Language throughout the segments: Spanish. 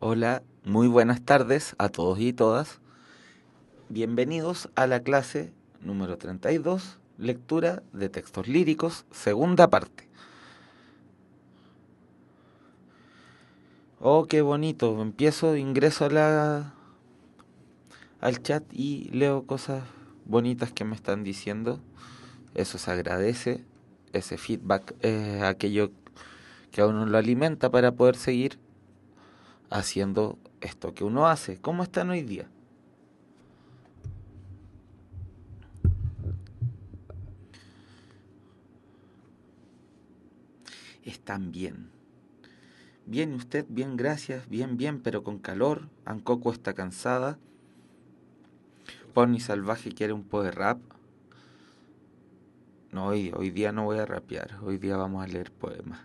Hola, muy buenas tardes a todos y todas. Bienvenidos a la clase número 32, lectura de textos líricos, segunda parte. Oh, qué bonito. Ingreso al chat y leo cosas bonitas que me están diciendo. Eso se agradece. Ese feedback es aquello que a uno lo alimenta para poder seguir haciendo esto que uno hace. ¿Cómo están hoy día? Están bien. Bien, usted, bien, gracias, bien, bien, pero con calor. Ancoco está cansada. Pony Salvaje quiere un po de rap. No, hoy día no voy a rapear, hoy día vamos a leer poemas.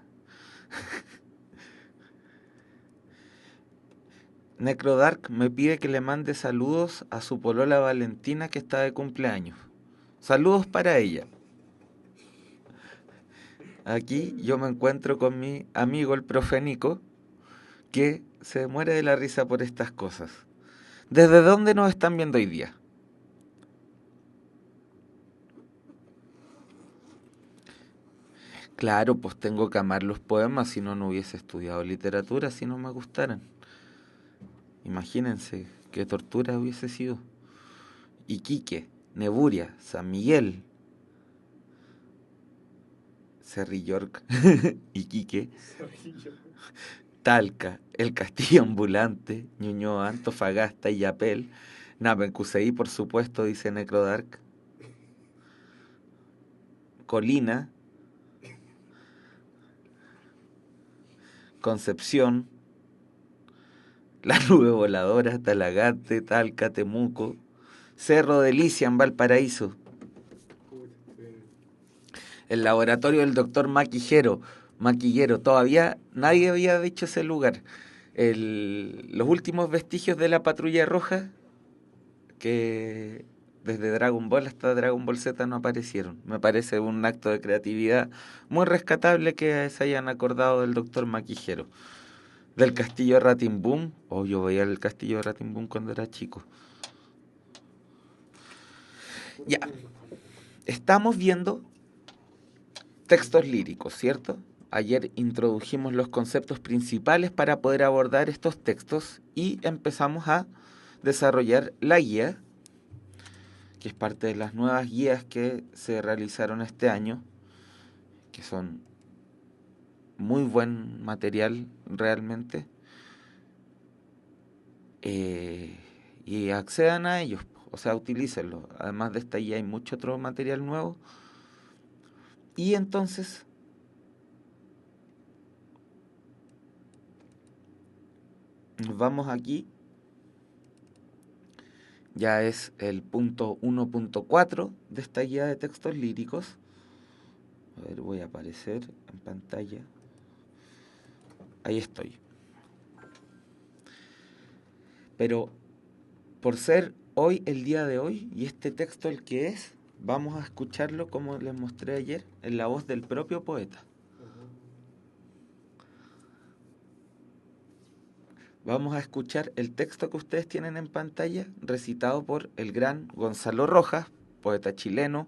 Necrodark me pide que le mande saludos a su polola Valentina que está de cumpleaños. Saludos para ella. Aquí yo me encuentro con mi amigo el profe Nico, que se muere de la risa por estas cosas. ¿Desde dónde nos están viendo hoy día? Claro, pues tengo que amar los poemas, si no, no hubiese estudiado literatura, si no me gustaran. Imagínense qué tortura hubiese sido. Iquique, Neburia, San Miguel, Cerrilorc, Iquique, Talca, El Castillo Ambulante, Ñuñoa, Antofagasta y Yapel. Napencuseí, por supuesto, dice Necrodark. Colina, Concepción, La Nube Voladora, Talagante, Talca, Temuco, Cerro de Licia en Valparaíso, el laboratorio del doctor Maquillero, todavía nadie había dicho ese lugar. Los últimos vestigios de la patrulla roja, que desde Dragon Ball hasta Dragon Ball Z no aparecieron. Me parece un acto de creatividad muy rescatable que se hayan acordado del doctor Maquillero. Del castillo de Ratimbun, yo veía el castillo de Ratimbun cuando era chico. Ya, estamos viendo textos líricos, ¿cierto? Ayer introdujimos los conceptos principales para poder abordar estos textos y empezamos a desarrollar la guía, que es parte de las nuevas guías que se realizaron este año, que son muy buen material realmente, y accedan a ellos, o sea, utilícenlo. Además de esta guía hay mucho otro material nuevo. Y entonces nos vamos aquí. Ya es el punto 1.4 de esta guía de textos líricos. A ver, voy a aparecer en pantalla. Ahí estoy. Pero por ser hoy el día de hoy y este texto el que es, vamos a escucharlo como les mostré ayer en la voz del propio poeta. Vamos a escuchar el texto que ustedes tienen en pantalla, recitado por el gran Gonzalo Rojas, poeta chileno,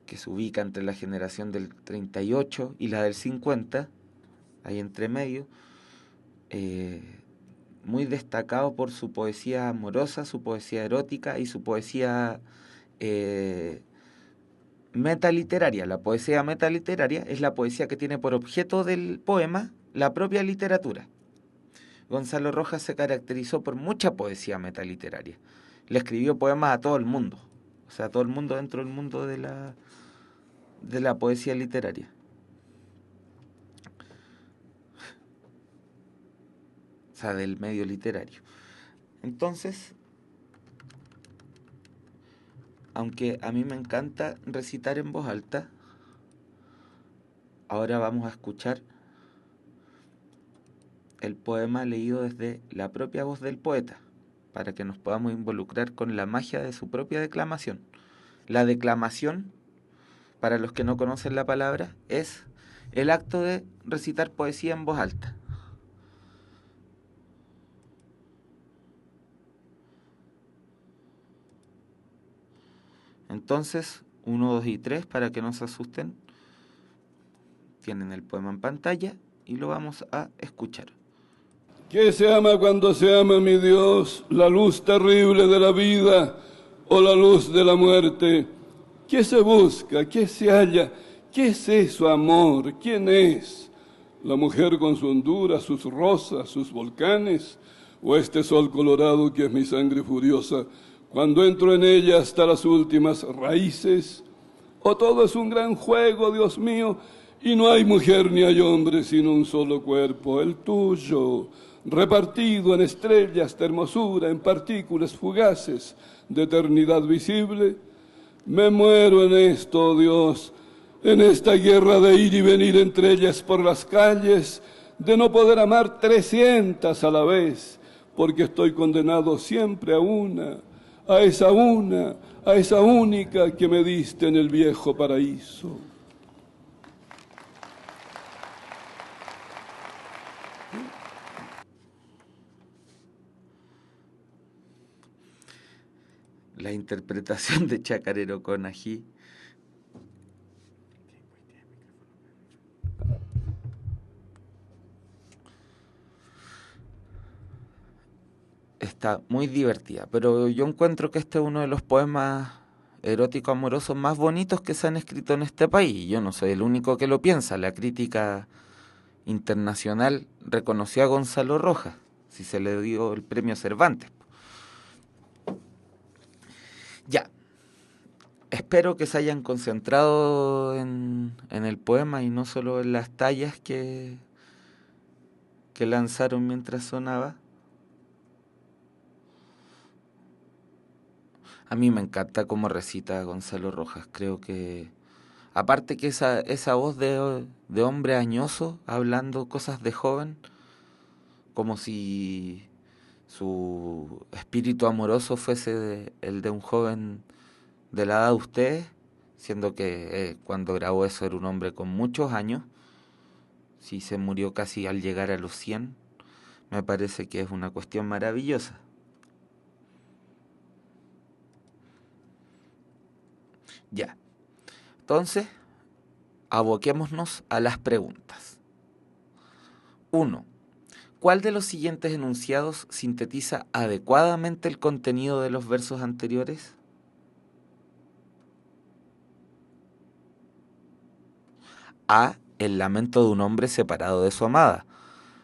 que se ubica entre la generación del 38 y la del 50, ahí entre medio, eh, muy destacado por su poesía amorosa, su poesía erótica y su poesía eh, metaliteraria. La poesía metaliteraria es la poesía que tiene por objeto del poema la propia literatura. Gonzalo Rojas se caracterizó por mucha poesía metaliteraria. Le escribió poemas a todo el mundo, o sea, a todo el mundo dentro del mundo de la poesía literaria. O sea, del medio literario. Entonces, aunque a mí me encanta recitar en voz alta, ahora vamos a escuchar el poema leído desde la propia voz del poeta, para que nos podamos involucrar con la magia de su propia declamación. La declamación, para los que no conocen la palabra, es el acto de recitar poesía en voz alta. Entonces, 1, 2 y 3, para que no se asusten, tienen el poema en pantalla y lo vamos a escuchar. ¿Qué se ama cuando se ama, mi Dios? ¿La luz terrible de la vida o la luz de la muerte? ¿Qué se busca? ¿Qué se halla? ¿Qué es eso, amor? ¿Quién es? ¿La mujer con su hondura, sus rosas, sus volcanes? ¿O este sol colorado que es mi sangre furiosa cuando entro en ella hasta las últimas raíces? ¿O todo es un gran juego, Dios mío, y no hay mujer ni hay hombre sino un solo cuerpo, el tuyo, repartido en estrellas de hermosura, en partículas fugaces de eternidad visible? Me muero en esto, oh Dios, en esta guerra de ir y venir entre ellas por las calles, de no poder amar 300 a la vez, porque estoy condenado siempre a esa única que me diste en el viejo paraíso. La interpretación de Chacarero con ají. Está muy divertida, pero yo encuentro que este es uno de los poemas eróticos amorosos más bonitos que se han escrito en este país. Y yo no soy el único que lo piensa. La crítica internacional reconoció a Gonzalo Rojas, si se le dio el premio Cervantes. Ya, espero que se hayan concentrado en el poema y no solo en las tallas que lanzaron mientras sonaba. A mí me encanta cómo recita Gonzalo Rojas. Creo que, aparte que esa voz de hombre añoso, hablando cosas de joven, como si su espíritu amoroso fuese el de un joven de la edad de ustedes, siendo que cuando grabó eso era un hombre con muchos años, si se murió casi al llegar a los 100, me parece que es una cuestión maravillosa. Ya, entonces, aboquémonos a las preguntas. 1. ¿Cuál de los siguientes enunciados sintetiza adecuadamente el contenido de los versos anteriores? A. El lamento de un hombre separado de su amada.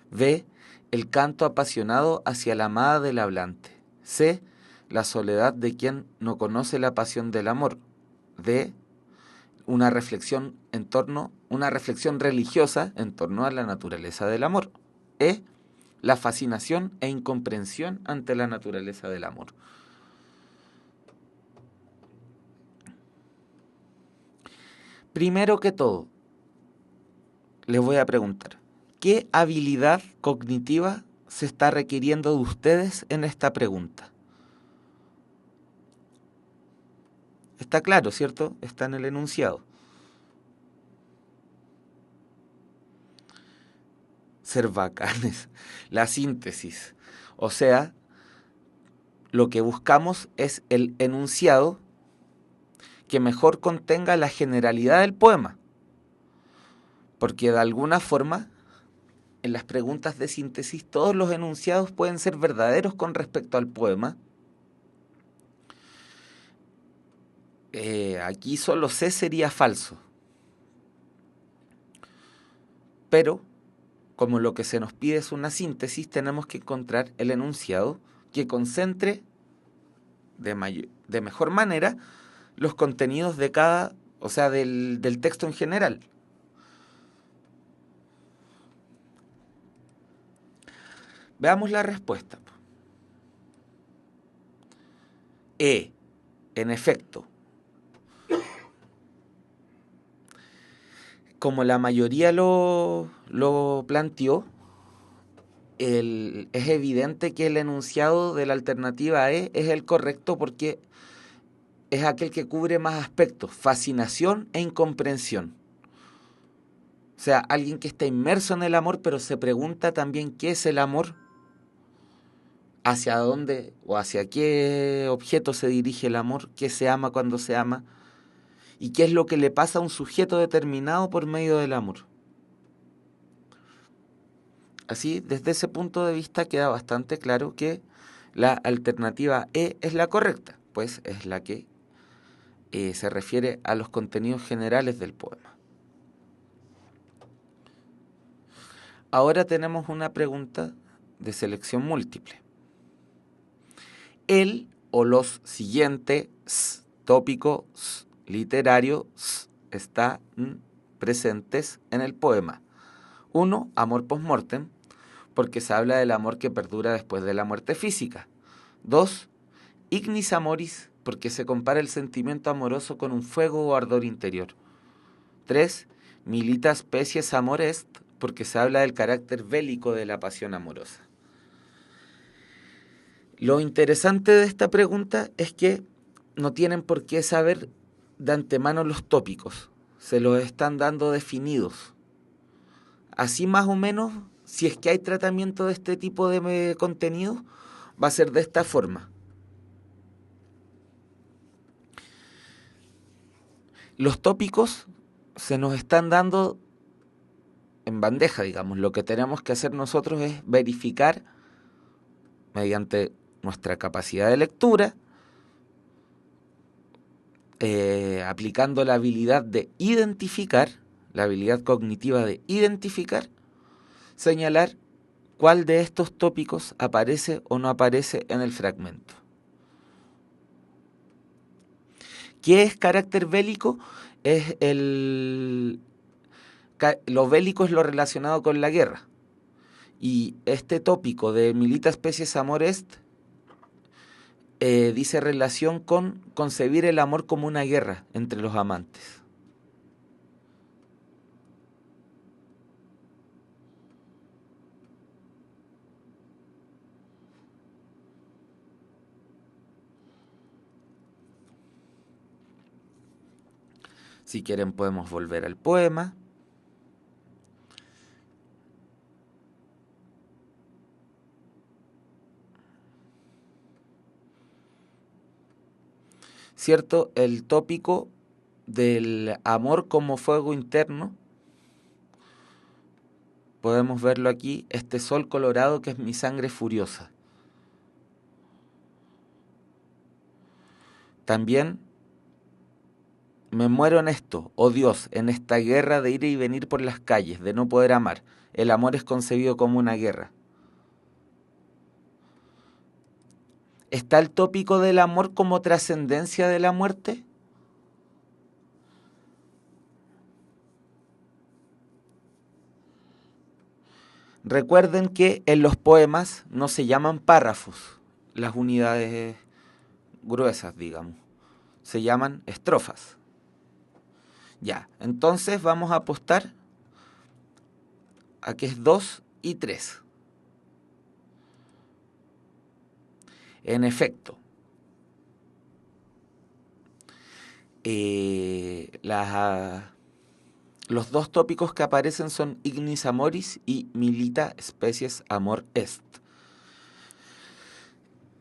B. El canto apasionado hacia la amada del hablante. C. La soledad de quien no conoce la pasión del amor. D. Una reflexión religiosa en torno a la naturaleza del amor. E. La fascinación e incomprensión ante la naturaleza del amor. Primero que todo, les voy a preguntar, ¿qué habilidad cognitiva se está requiriendo de ustedes en esta pregunta? Está claro, ¿cierto? Está en el enunciado. Ser bacanes, la síntesis. O sea, lo que buscamos es el enunciado que mejor contenga la generalidad del poema. Porque de alguna forma, en las preguntas de síntesis, todos los enunciados pueden ser verdaderos con respecto al poema. Aquí solo C sería falso. Pero, como lo que se nos pide es una síntesis, tenemos que encontrar el enunciado que concentre de mejor manera los contenidos de cada, o sea, del texto en general. Veamos la respuesta. En efecto, como la mayoría lo planteó, es evidente que el enunciado de la alternativa E es el correcto porque es aquel que cubre más aspectos, fascinación e incomprensión. O sea, alguien que está inmerso en el amor, pero se pregunta también qué es el amor. hacia dónde o hacia qué objeto se dirige el amor, qué se ama cuando se ama, y qué es lo que le pasa a un sujeto determinado por medio del amor. Así, desde ese punto de vista queda bastante claro que la alternativa E es la correcta, pues es la que se refiere a los contenidos generales del poema. Ahora tenemos una pregunta de selección múltiple. El o los siguientes tópicos literarios están presentes en el poema. 1. Amor post-mortem, porque se habla del amor que perdura después de la muerte física. 2. Ignis amoris, porque se compara el sentimiento amoroso con un fuego o ardor interior. 3. Milita species amor est, porque se habla del carácter bélico de la pasión amorosa. Lo interesante de esta pregunta es que no tienen por qué saber de antemano los tópicos, se los están dando definidos. Así más o menos, si es que hay tratamiento de este tipo de contenido, va a ser de esta forma. Los tópicos se nos están dando en bandeja, digamos. Lo que tenemos que hacer nosotros es verificar mediante nuestra capacidad de lectura, aplicando la habilidad de identificar, la habilidad cognitiva de identificar, señalar cuál de estos tópicos aparece o no aparece en el fragmento. ¿Qué es carácter bélico? Es lo bélico es lo relacionado con la guerra. Y este tópico de milita species amor est dice relación con concebir el amor como una guerra entre los amantes. Si quieren podemos volver al poema. ¿Cierto? El tópico del amor como fuego interno, podemos verlo aquí, este sol colorado que es mi sangre furiosa. También me muero en esto, oh Dios, en esta guerra de ir y venir por las calles, de no poder amar. El amor es concebido como una guerra. ¿Está el tópico del amor como trascendencia de la muerte? Recuerden que en los poemas no se llaman párrafos, las unidades gruesas, digamos. Se llaman estrofas. Ya, entonces vamos a apostar a que es 2 y 3. En efecto, los dos tópicos que aparecen son ignis amoris y milita species amor est.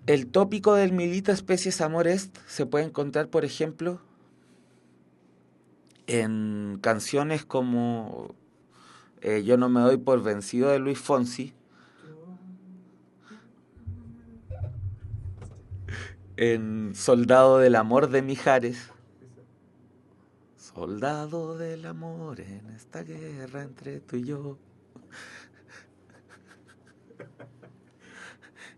El tópico del milita species amor est se puede encontrar, por ejemplo, en canciones como Yo no me doy por vencido de Luis Fonsi, en Soldado del amor de Mijares. Soldado del amor en esta guerra entre tú y yo.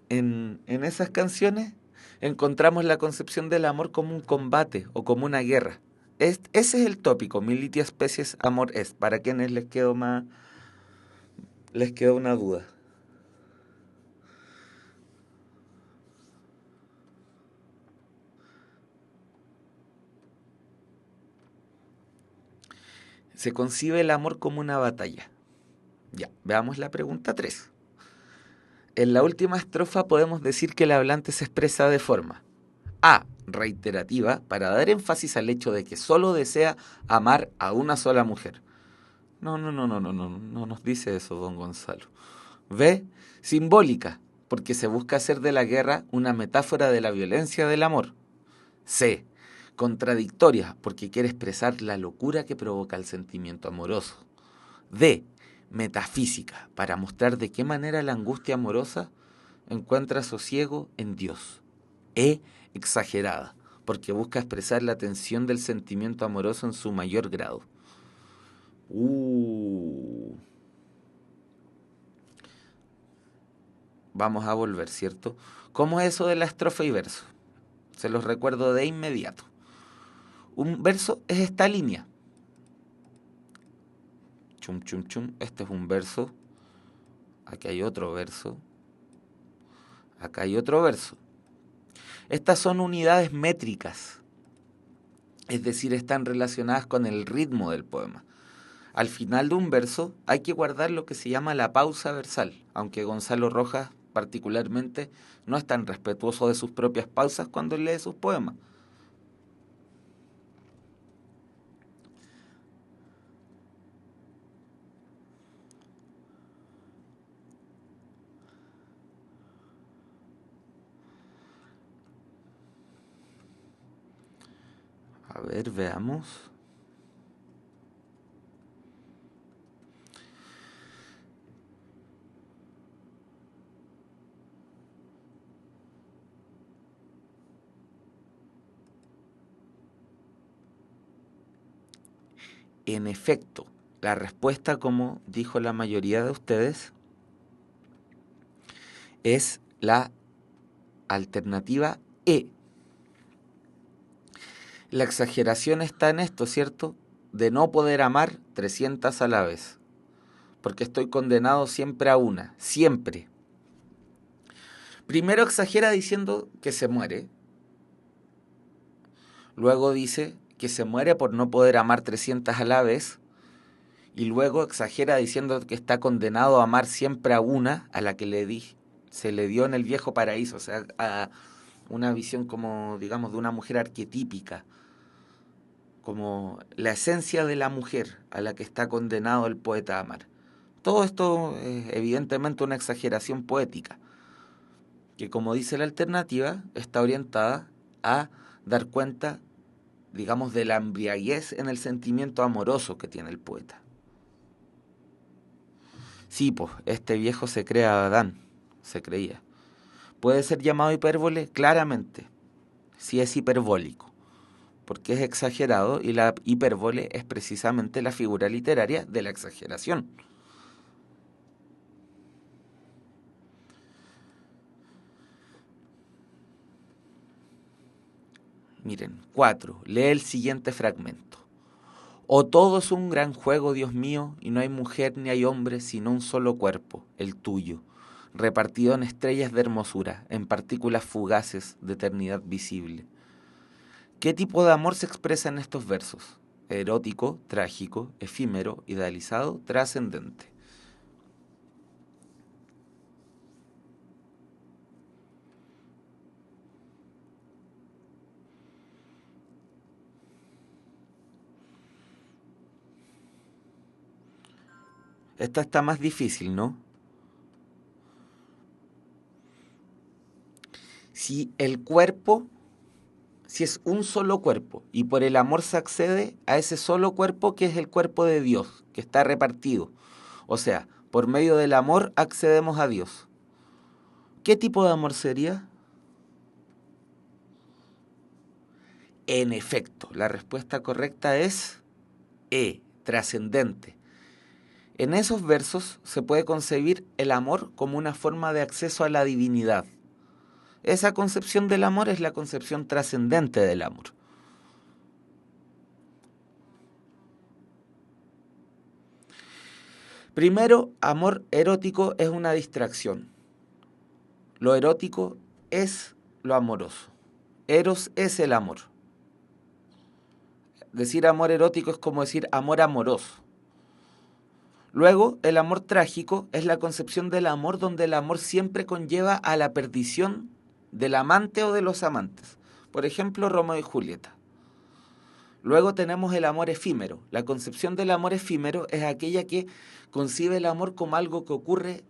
En esas canciones encontramos la concepción del amor como un combate o como una guerra. Ese es el tópico, militia species amor est. Para quienes les quedó una duda. Se concibe el amor como una batalla. Ya, veamos la pregunta 3. En la última estrofa podemos decir que el hablante se expresa de forma A, reiterativa, para dar énfasis al hecho de que solo desea amar a una sola mujer. No nos dice eso don Gonzalo. B, simbólica, porque se busca hacer de la guerra una metáfora de la violencia del amor. C. Contradictoria, porque quiere expresar la locura que provoca el sentimiento amoroso. D. Metafísica, para mostrar de qué manera la angustia amorosa encuentra sosiego en Dios. E. Exagerada, porque busca expresar la tensión del sentimiento amoroso en su mayor grado. Vamos a volver, ¿cierto? ¿Cómo es eso de la estrofa y verso? Se los recuerdo de inmediato. Un verso es esta línea. Chum, chum, chum. Este es un verso. Aquí hay otro verso. Acá hay otro verso. Estas son unidades métricas. Es decir, están relacionadas con el ritmo del poema. Al final de un verso hay que guardar lo que se llama la pausa versal, aunque Gonzalo Rojas particularmente no es tan respetuoso de sus propias pausas cuando lee sus poemas. A ver, veamos. En efecto, la respuesta, como dijo la mayoría de ustedes, es la alternativa E. La exageración está en esto, ¿cierto? De no poder amar 300 a la vez, porque estoy condenado siempre a una, siempre. Primero exagera diciendo que se muere, luego dice que se muere por no poder amar 300 a la vez, y luego exagera diciendo que está condenado a amar siempre a una, a la que se le dio en el viejo paraíso, o sea, a una visión como, digamos, de una mujer arquetípica, como la esencia de la mujer a la que está condenado el poeta a amar. Todo esto es evidentemente una exageración poética, que como dice la alternativa, está orientada a dar cuenta, digamos, de la embriaguez en el sentimiento amoroso que tiene el poeta. Sí, pues, este viejo se cree a Adán, se creía. ¿Puede ser llamado hipérbole? Claramente, sí es hiperbólico, porque es exagerado y la hipérbole es precisamente la figura literaria de la exageración. Miren, 4. Lee el siguiente fragmento. O todo es un gran juego, Dios mío, y no hay mujer ni hay hombre, sino un solo cuerpo, el tuyo, repartido en estrellas de hermosura, en partículas fugaces de eternidad visible. ¿Qué tipo de amor se expresa en estos versos? Erótico, trágico, efímero, idealizado, trascendente. Esta está más difícil, ¿no? Si es un solo cuerpo y por el amor se accede a ese solo cuerpo que es el cuerpo de Dios, que está repartido. O sea, por medio del amor accedemos a Dios. ¿Qué tipo de amor sería? En efecto, la respuesta correcta es E, trascendente. En esos versos se puede concebir el amor como una forma de acceso a la divinidad. Esa concepción del amor es la concepción trascendente del amor. Primero, amor erótico es una distracción. Lo erótico es lo amoroso. Eros es el amor. Decir amor erótico es como decir amor amoroso. Luego, el amor trágico es la concepción del amor donde el amor siempre conlleva a la perdición del amante o de los amantes. Por ejemplo, Romeo y Julieta. Luego tenemos el amor efímero. La concepción del amor efímero es aquella que concibe el amor como algo que ocurre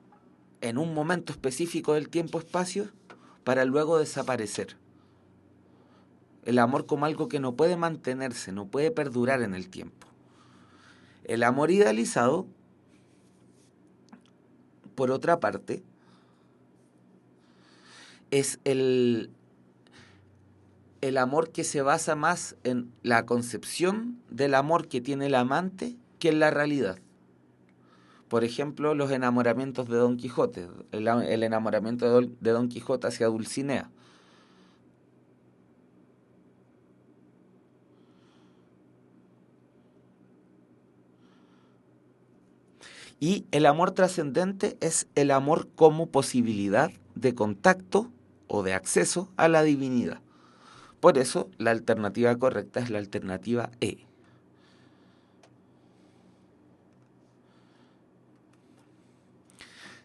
en un momento específico del tiempo-espacio para luego desaparecer. El amor como algo que no puede mantenerse, no puede perdurar en el tiempo. El amor idealizado, por otra parte, es el amor que se basa más en la concepción del amor que tiene el amante que en la realidad. Por ejemplo, los enamoramientos de Don Quijote, el enamoramiento de Don Quijote hacia Dulcinea. Y el amor trascendente es el amor como posibilidad de contacto o de acceso a la divinidad. Por eso, la alternativa correcta es la alternativa E.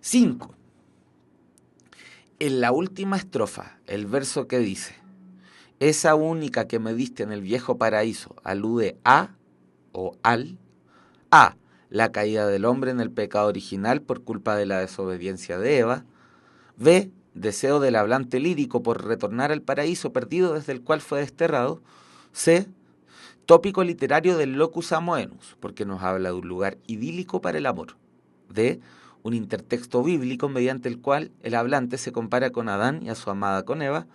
5. En la última estrofa, el verso que dice: esa única que me diste en el viejo paraíso, alude a o al A. La caída del hombre en el pecado original por culpa de la desobediencia de Eva. B. Deseo del hablante lírico por retornar al paraíso perdido desde el cual fue desterrado. C. Tópico literario del locus amoenus, porque nos habla de un lugar idílico para el amor. D. Un intertexto bíblico mediante el cual el hablante se compara con Adán y a su amada con Eva.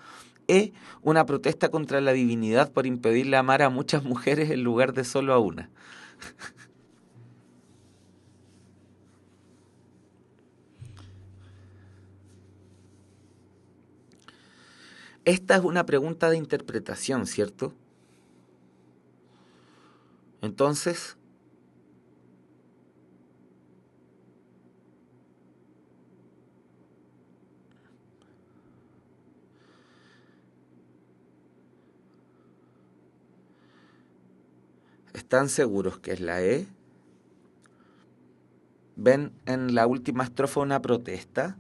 E. Una protesta contra la divinidad por impedirle amar a muchas mujeres en lugar de solo a una. Esta es una pregunta de interpretación, ¿cierto? Entonces, ¿están seguros que es la E? ¿Ven en la última estrofa una protesta?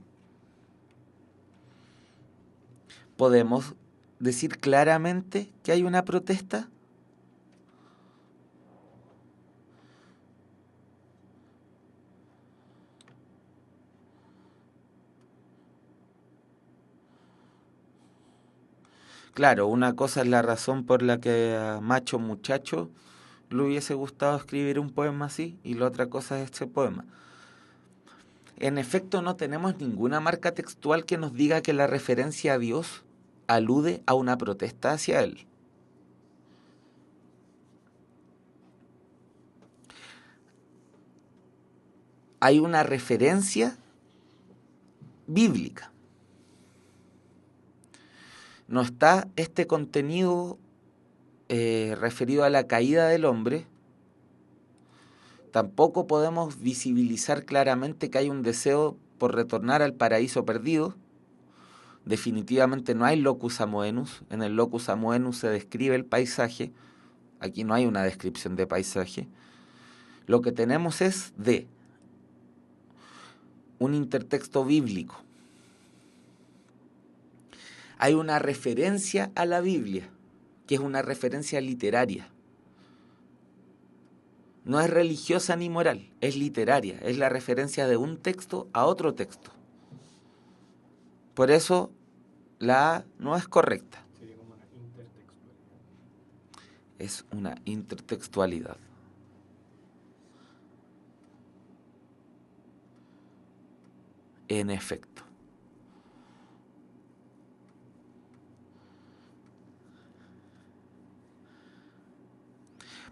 ¿Podemos decir claramente que hay una protesta? Claro, una cosa es la razón por la que a Macho Muchacho le hubiese gustado escribir un poema así, y la otra cosa es este poema. En efecto, no tenemos ninguna marca textual que nos diga que la referencia a Dios alude a una protesta hacia Él. Hay una referencia bíblica. No está este contenido referido a la caída del hombre. Tampoco podemos visibilizar claramente que hay un deseo por retornar al paraíso perdido. Definitivamente no hay locus amoenus. En el locus amoenus se describe el paisaje. Aquí no hay una descripción de paisaje. Lo que tenemos es de un intertexto bíblico. Hay una referencia a la Biblia, que es una referencia literaria. No es religiosa ni moral, es literaria, es la referencia de un texto a otro texto. Por eso la A no es correcta. Sería como una intertextualidad. Es una intertextualidad. En efecto.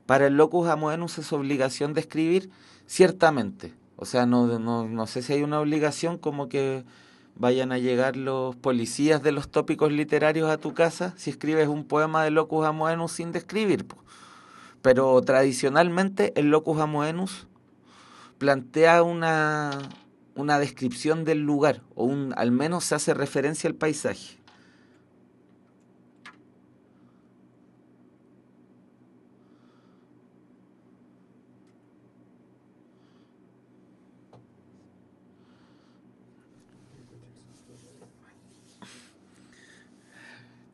Para el locus amoenus es obligación de escribir, ciertamente. O sea, no sé si hay una obligación como que vayan a llegar los policías de los tópicos literarios a tu casa si escribes un poema de locus amoenus sin describir. Pero tradicionalmente el locus amoenus plantea una descripción del lugar, o al menos se hace referencia al paisaje.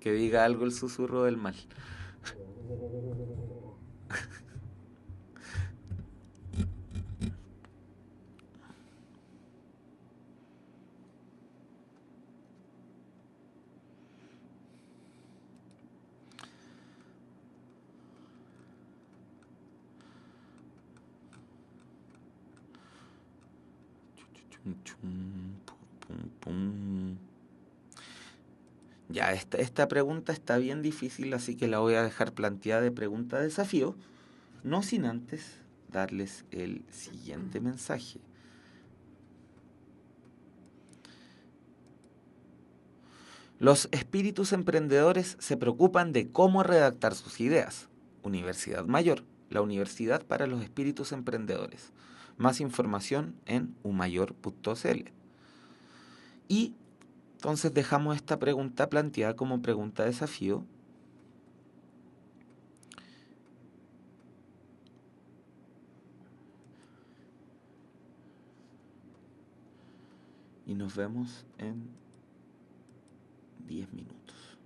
Que diga algo el susurro del mal. Chum, pum, pum. Ya, esta pregunta está bien difícil, así que la voy a dejar planteada de pregunta desafío, no sin antes darles el siguiente mensaje. Los espíritus emprendedores se preocupan de cómo redactar sus ideas. Universidad Mayor, la universidad para los espíritus emprendedores. Más información en umayor.cl. Y entonces dejamos esta pregunta planteada como pregunta desafío. Y nos vemos en 10 minutos.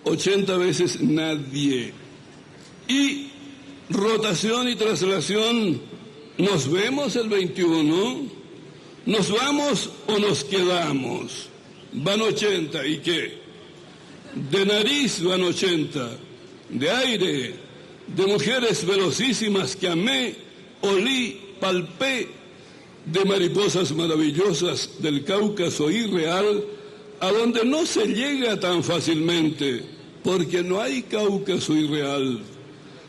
80 veces nadie. Y rotación y traslación, ¿nos vemos el 21? ¿Nos vamos o nos quedamos? Van 80, ¿y qué? De nariz van 80, de aire, de mujeres velocísimas que amé, olí, palpé, de mariposas maravillosas del Cáucaso irreal, a donde no se llega tan fácilmente, porque no hay Cáucaso irreal.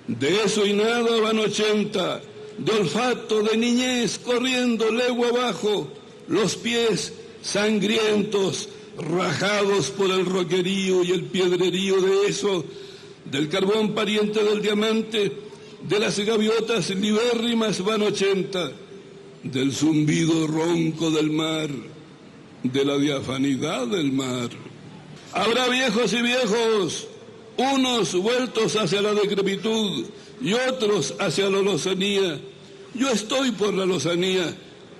De eso y nada van 80, de olfato, de niñez, corriendo legua abajo, los pies sangrientos, rajados por el roquerío y el piedrerío de eso, del carbón pariente del diamante, de las gaviotas libérrimas van 80, del zumbido ronco del mar, de la diafanidad del mar. Habrá viejos y viejos, unos vueltos hacia la decrepitud y otros hacia la lozanía. Yo estoy por la lozanía.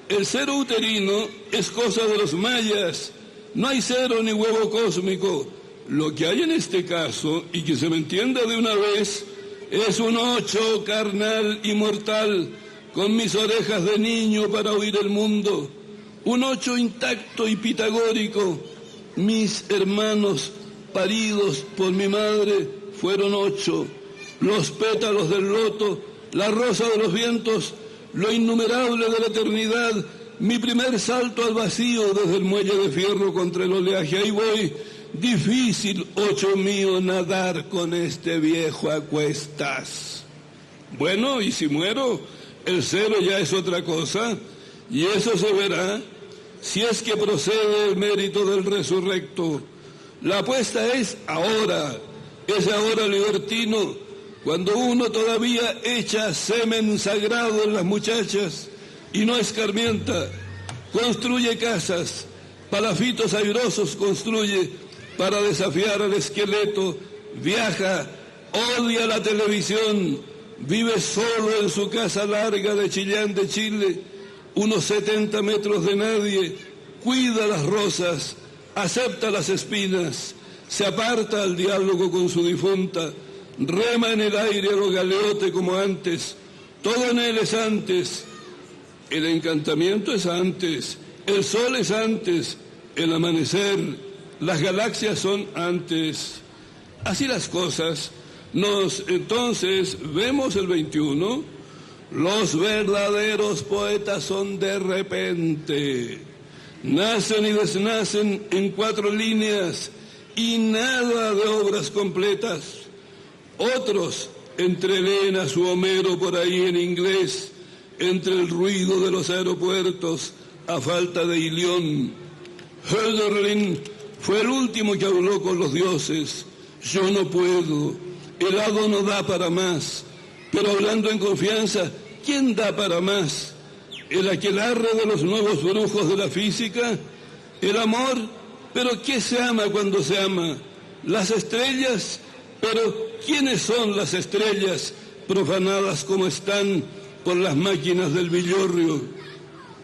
El cero uterino es cosa de los mayas. No hay cero ni huevo cósmico. Lo que hay en este caso, y que se me entienda de una vez, es un 8 carnal y mortal, con mis orejas de niño para oír el mundo. Un 8 intacto y pitagórico. Mis hermanos paridos por mi madre fueron 8. Los pétalos del loto, la rosa de los vientos, lo innumerable de la eternidad, mi primer salto al vacío desde el muelle de fierro contra el oleaje. Ahí voy, difícil, 8 mío, nadar con este viejo a cuestas. Bueno, y si muero, el cero ya es otra cosa, y eso se verá si es que procede el mérito del resurrecto. La apuesta es ahora, ese ahora libertino, cuando uno todavía echa semen sagrado en las muchachas y no escarmienta, construye casas, palafitos airosos construye para desafiar al esqueleto, viaja, odia la televisión, vive solo en su casa larga de Chillán de Chile, unos 70 metros de nadie, cuida las rosas, acepta las espinas, se aparta al diálogo con su difunta, rema en el aire a lo galeote como antes, todo en él es antes, el encantamiento es antes, el sol es antes, el amanecer, las galaxias son antes. Así las cosas, entonces vemos el 21, los verdaderos poetas son de repente, nacen y desnacen en 4 líneas y nada de obras completas. Otros entreleen a su Homero por ahí en inglés, entre el ruido de los aeropuertos, a falta de Ilión. Hölderlin fue el último que habló con los dioses. Yo no puedo, el hado no da para más. Pero hablando en confianza, ¿quién da para más? ¿El aquelarre de los nuevos brujos de la física? ¿El amor? ¿Pero qué se ama cuando se ama? ¿Las estrellas? Pero ¿quiénes son las estrellas profanadas como están por las máquinas del villorrio?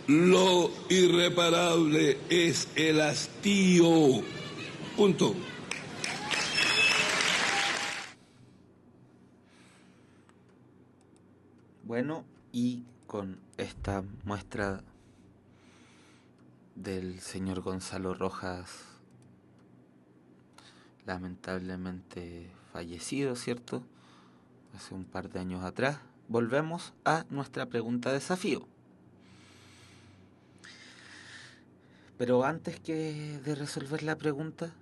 Lo irreparable es el hastío. Punto. Bueno, y con esta muestra del señor Gonzalo Rojas, lamentablemente fallecido, ¿cierto? Hace un par de años atrás, volvemos a nuestra pregunta desafío. Pero antes de resolver la pregunta,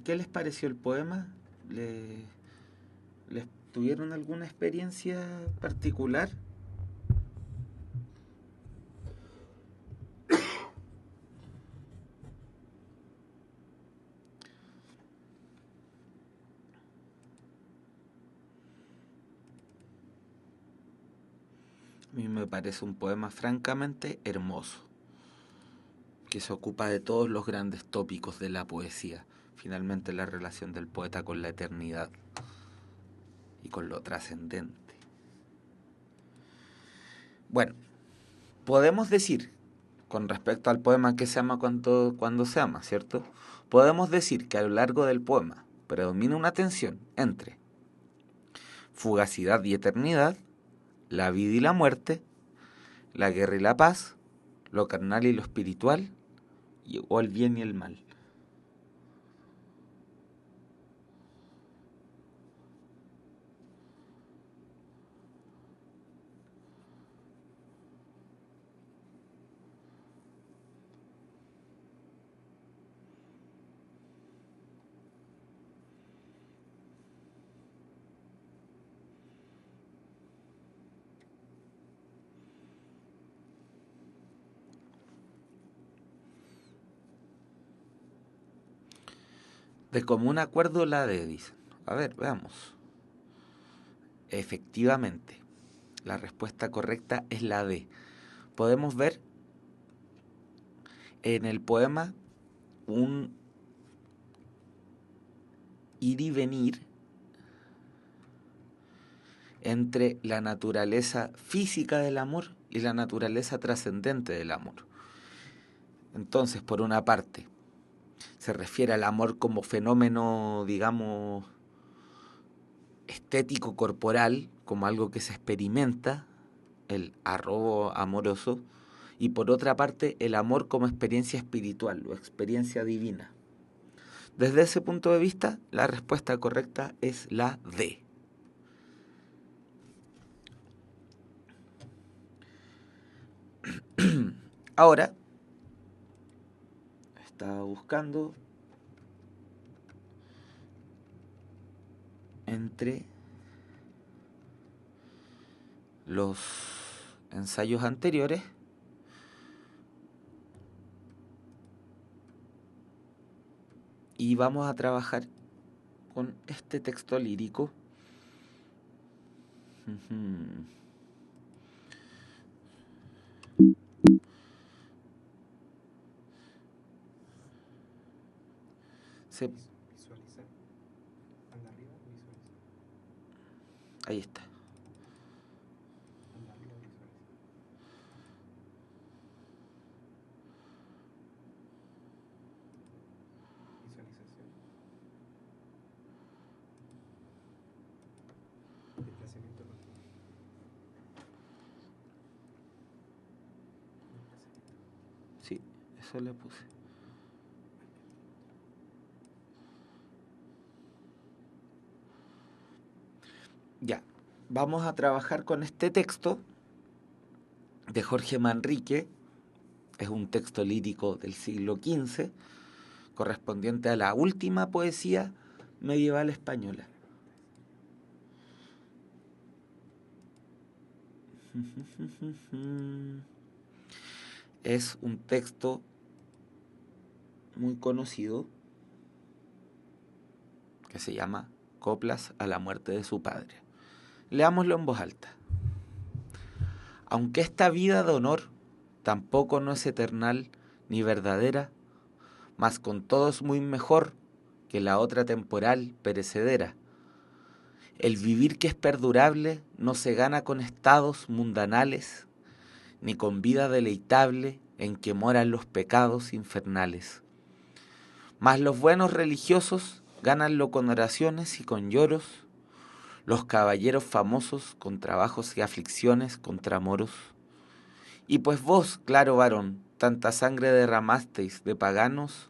¿qué les pareció el poema? ¿Les tuvieron alguna experiencia particular? A mí me parece un poema francamente hermoso, que se ocupa de todos los grandes tópicos de la poesía, finalmente la relación del poeta con la eternidad y con lo trascendente. Bueno, podemos decir, con respecto al poema que se ama cuando se ama, ¿cierto? Podemos decir que a lo largo del poema, predomina una tensión entre fugacidad y eternidad, la vida y la muerte, la guerra y la paz, lo carnal y lo espiritual, o el bien y el mal. De común acuerdo la D, dicen. A ver, veamos. Efectivamente, la respuesta correcta es la D. Podemos ver en el poema un ir y venir entre la naturaleza física del amor y la naturaleza trascendente del amor. Entonces, por una parte, se refiere al amor como fenómeno, digamos, estético corporal, como algo que se experimenta, el arrobo amoroso, y por otra parte el amor como experiencia espiritual o experiencia divina. Desde ese punto de vista, la respuesta correcta es la D. Ahora, estaba buscando entre los ensayos anteriores y vamos a trabajar con este texto lírico. Visualizar. Anda arriba, visualizar. Ahí está. Anda arriba, visualizar. Visualización. Desplazamiento continuo. Sí, eso le puse. Ya, vamos a trabajar con este texto de Jorge Manrique. Es un texto lírico del siglo XV, correspondiente a la última poesía medieval española. Es un texto muy conocido que se llama Coplas a la muerte de su padre. Leámoslo en voz alta. Aunque esta vida de honor tampoco no es eternal ni verdadera, mas con todo es muy mejor que la otra temporal perecedera. El vivir que es perdurable no se gana con estados mundanales, ni con vida deleitable en que moran los pecados infernales. Mas los buenos religiosos gánanlo con oraciones y con lloros, los caballeros famosos con trabajos y aflicciones contra moros. Y pues vos, claro varón, tanta sangre derramasteis de paganos,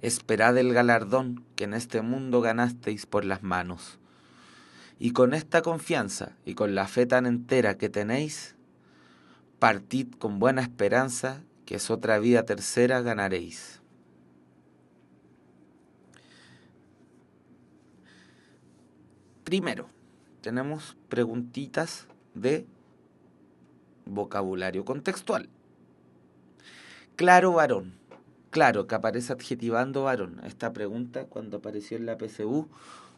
esperad el galardón que en este mundo ganasteis por las manos. Y con esta confianza y con la fe tan entera que tenéis, partid con buena esperanza que es otra vida tercera ganaréis. Primero, tenemos preguntitas de vocabulario contextual. Claro varón. Claro, que aparece adjetivando varón. Esta pregunta, cuando apareció en la PSU,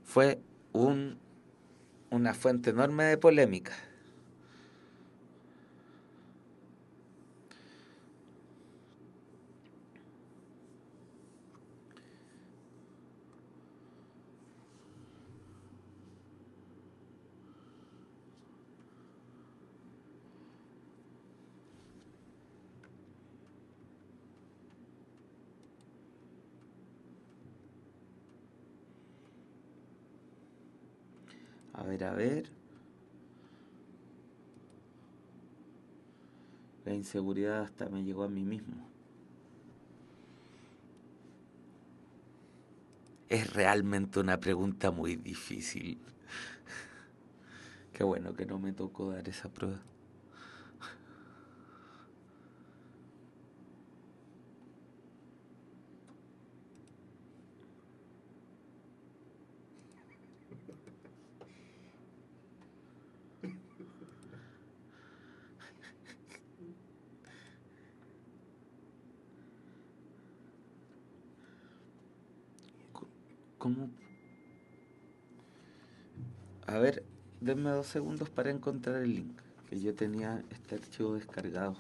fue una fuente enorme de polémica. A ver. La inseguridad hasta me llegó a mí mismo. Es realmente una pregunta muy difícil. Qué bueno que no me tocó dar esa prueba. ¿Cómo? A ver, denme 2 segundos para encontrar el link, que yo tenía este archivo descargado.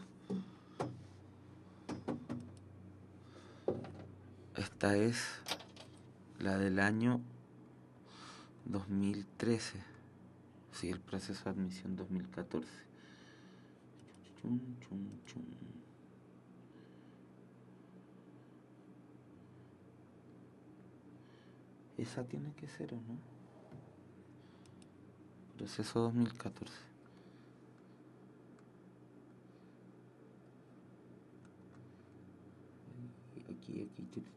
Esta es la del año 2013. Sí, el proceso de admisión 2014. Chum, chum, chum. Esa tiene que ser, ¿o no? Proceso 2014. Aquí,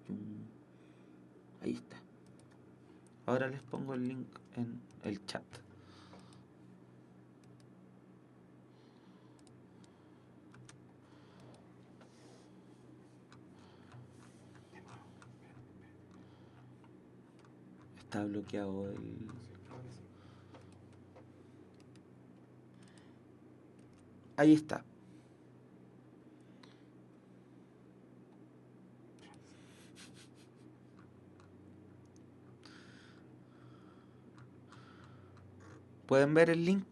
chum. Ahí está. Ahora les pongo el link en el chat. Está bloqueado el... Ahí está. ¿Pueden ver el link?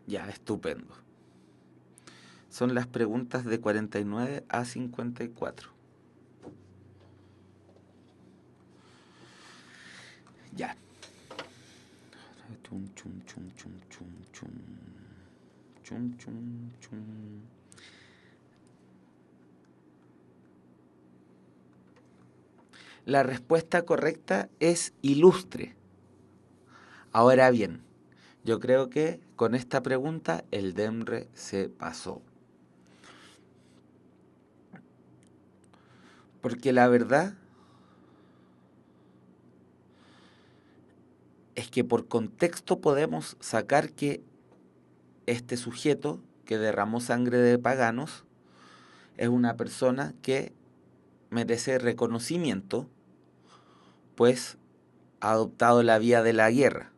Ya, estupendo. Son las preguntas de 49 a 54. Ya. Chum, chum, chum, chum, chum, chum. Chum, chum, chum. La respuesta correcta es ilustre. Ahora bien, yo creo que con esta pregunta el DEMRE se pasó. Porque la verdad es que por contexto podemos sacar que este sujeto que derramó sangre de paganos es una persona que merece reconocimiento, pues ha adoptado la vía de la guerra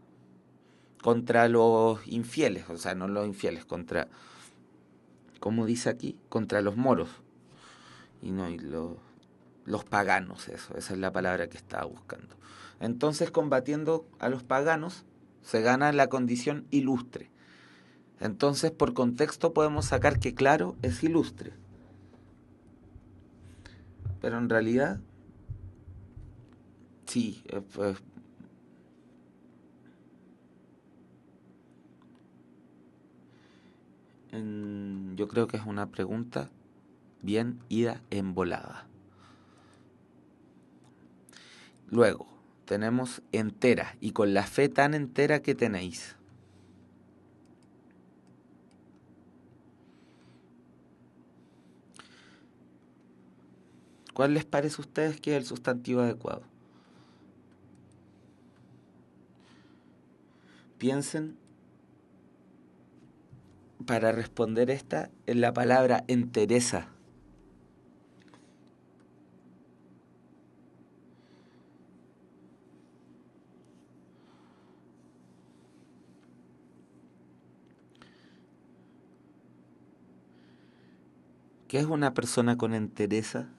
contra los infieles, o sea, no los infieles, contra, ¿cómo dice aquí? Contra los moros y no y los paganos, esa es la palabra que estaba buscando. Entonces, combatiendo a los paganos, se gana la condición ilustre. Entonces, por contexto podemos sacar que claro, es ilustre. Pero en realidad, sí, yo creo que es una pregunta bien ida en volada. Luego, tenemos entera, y con la fe tan entera que tenéis. ¿Cuál les parece a ustedes que es el sustantivo adecuado? Piensen para responder esta en la palabra entereza. ¿Qué es una persona con entereza?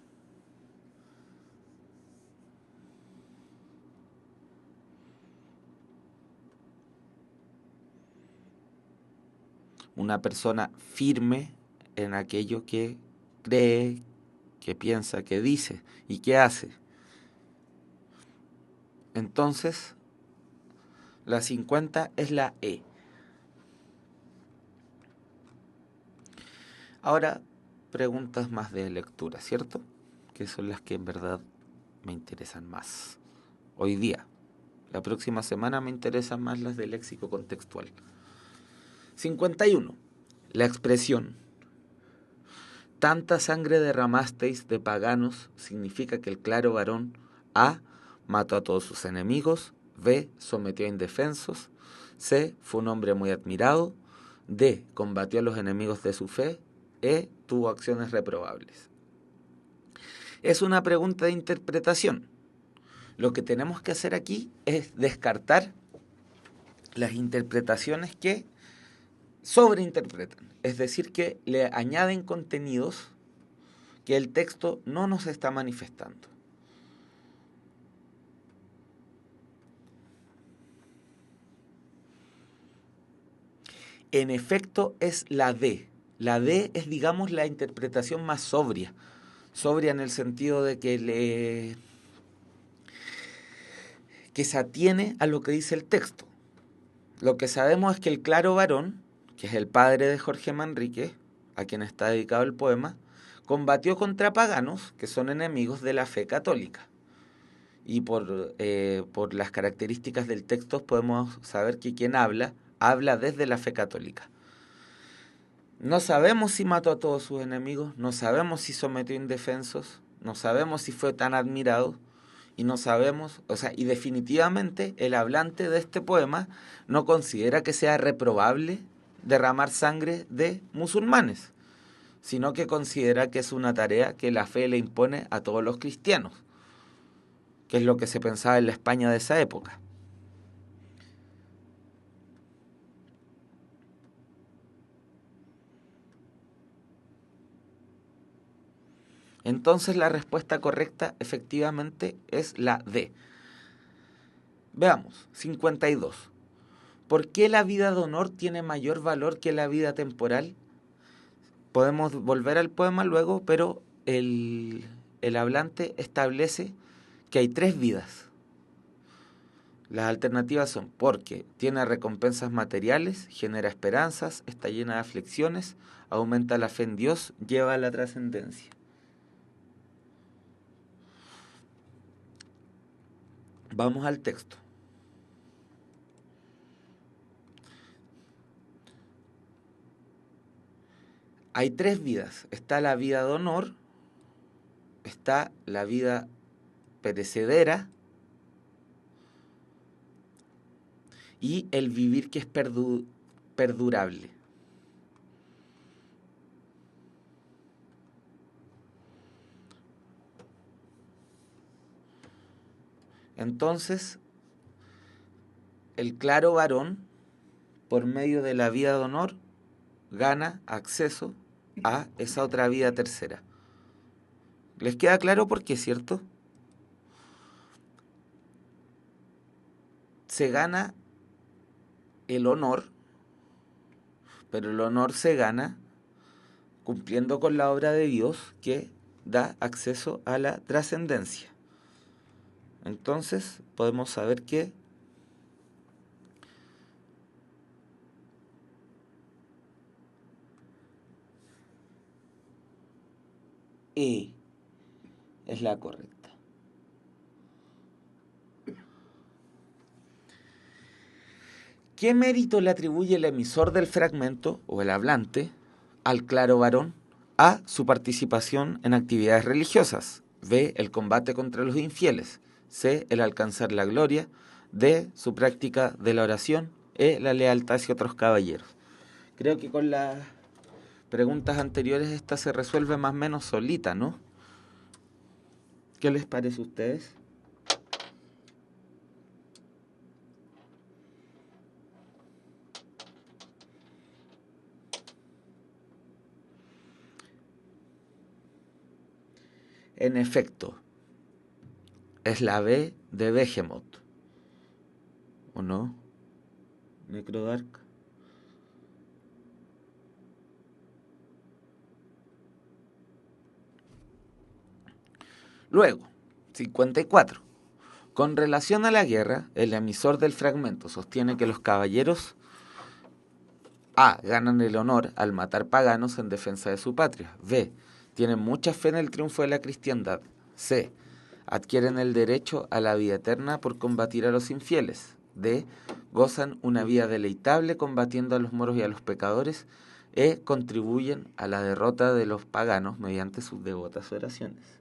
Una persona firme en aquello que cree, que piensa, que dice y que hace. Entonces, La 50 es la E. Ahora, preguntas más de lectura, ¿cierto? Que son las que en verdad me interesan más hoy día. La próxima semana me interesan más las de léxico contextual. 51. La expresión tanta sangre derramasteis de paganos significa que el claro varón A. mató a todos sus enemigos, B. sometió a indefensos, C. fue un hombre muy admirado, D. combatió a los enemigos de su fe, E. tuvo acciones reprobables. Es una pregunta de interpretación. Lo que tenemos que hacer aquí es descartar las interpretaciones que sobreinterpretan, es decir, que le añaden contenidos que el texto no nos está manifestando. En efecto, es la D. La D es, digamos, la interpretación más sobria. Sobria en el sentido de que se atiene a lo que dice el texto. Lo que sabemos es que el claro varón, que es el padre de Jorge Manrique, a quien está dedicado el poema, combatió contra paganos que son enemigos de la fe católica. Y por las características del texto podemos saber que quien habla desde la fe católica. No sabemos si mató a todos sus enemigos, no sabemos si sometió indefensos, no sabemos si fue tan admirado, y no sabemos, y definitivamente el hablante de este poema no considera que sea reprobable derramar sangre de musulmanes, sino que considera que es una tarea que la fe le impone a todos los cristianos, que es lo que se pensaba en la España de esa época. Entonces la respuesta correcta efectivamente es la D. Veamos, 52. ¿Por qué la vida de honor tiene mayor valor que la vida temporal? Podemos volver al poema luego, pero el hablante establece que hay 3 vidas. Las alternativas son porque tiene recompensas materiales, genera esperanzas, está llena de aflicciones, aumenta la fe en Dios, lleva a la trascendencia. Vamos al texto. Hay 3 vidas. Está la vida de honor, está la vida perecedera y el vivir que es perdurable. Entonces, el claro varón, por medio de la vida de honor, gana acceso a esa otra vida tercera. ¿Les queda claro por qué, cierto? Se gana el honor, pero el honor se gana cumpliendo con la obra de Dios que da acceso a la trascendencia. Entonces podemos saber que E es la correcta. ¿Qué mérito le atribuye el emisor del fragmento, o el hablante, al claro varón? A. Su participación en actividades religiosas. B. El combate contra los infieles. C. El alcanzar la gloria. D. Su práctica de la oración. E. La lealtad hacia otros caballeros. Creo que con las preguntas anteriores esta se resuelve más o menos solita, ¿no? ¿Qué les parece a ustedes? En efecto, es la B de Behemoth, ¿o no? Necrodark. Luego, 54. Con relación a la guerra, el emisor del fragmento sostiene que los caballeros A. Ganan el honor al matar paganos en defensa de su patria. B. Tienen mucha fe en el triunfo de la cristiandad. C. Adquieren el derecho a la vida eterna por combatir a los infieles. D. Gozan una vida deleitable combatiendo a los moros y a los pecadores. E. Contribuyen a la derrota de los paganos mediante sus devotas oraciones.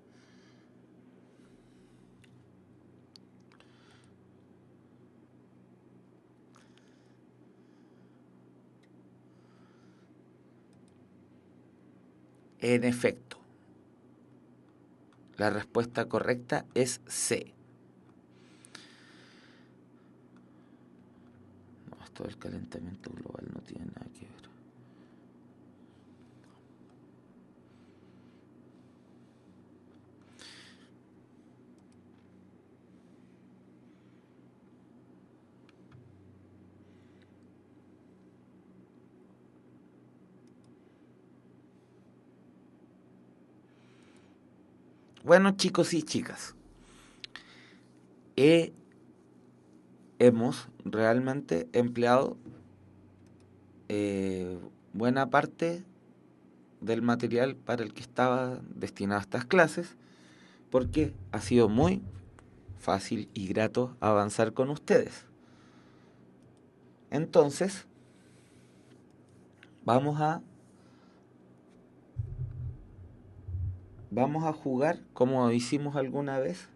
En efecto, la respuesta correcta es C. No, esto del calentamiento global no tiene nada que ver. Bueno, chicos y chicas, hemos realmente empleado buena parte del material para el que estaba destinado a estas clases, porque ha sido muy fácil y grato avanzar con ustedes. Entonces, vamos a jugar, como hicimos alguna vez,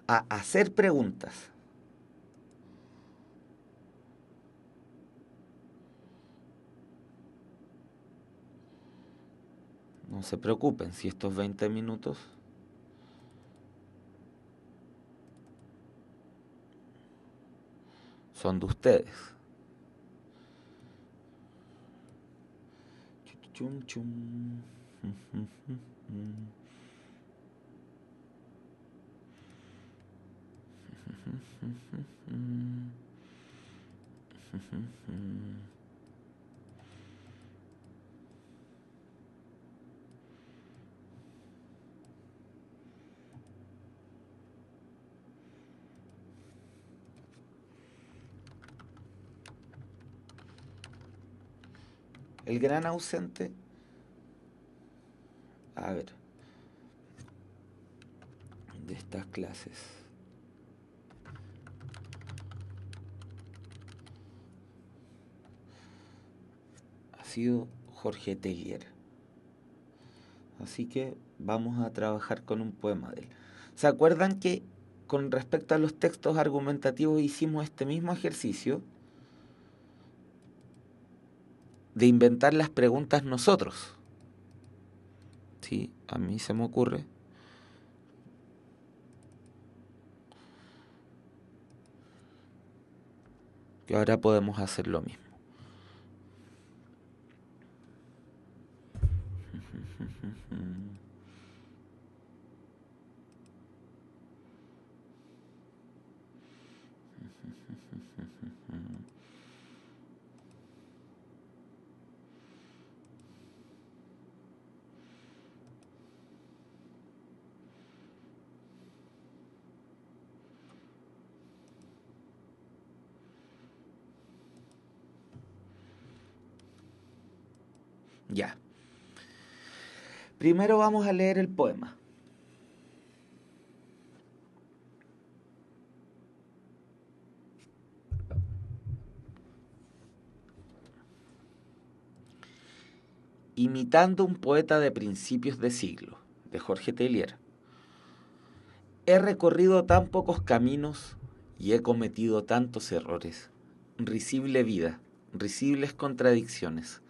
a hacer preguntas. No se preocupen si estos 20 minutos son de ustedes. Chum, chum. El gran ausente, a ver, de estas clases. Ha sido Jorge Teillier. Así que vamos a trabajar con un poema de él. ¿Se acuerdan que con respecto a los textos argumentativos hicimos este mismo ejercicio de inventar las preguntas nosotros? Sí, a mí se me ocurre. Que ahora podemos hacer lo mismo. Ya. Primero vamos a leer el poema. Imitando un poeta de principios de siglo, de Jorge Teillier. He recorrido tan pocos caminos y he cometido tantos errores. Risible vida, risibles contradicciones.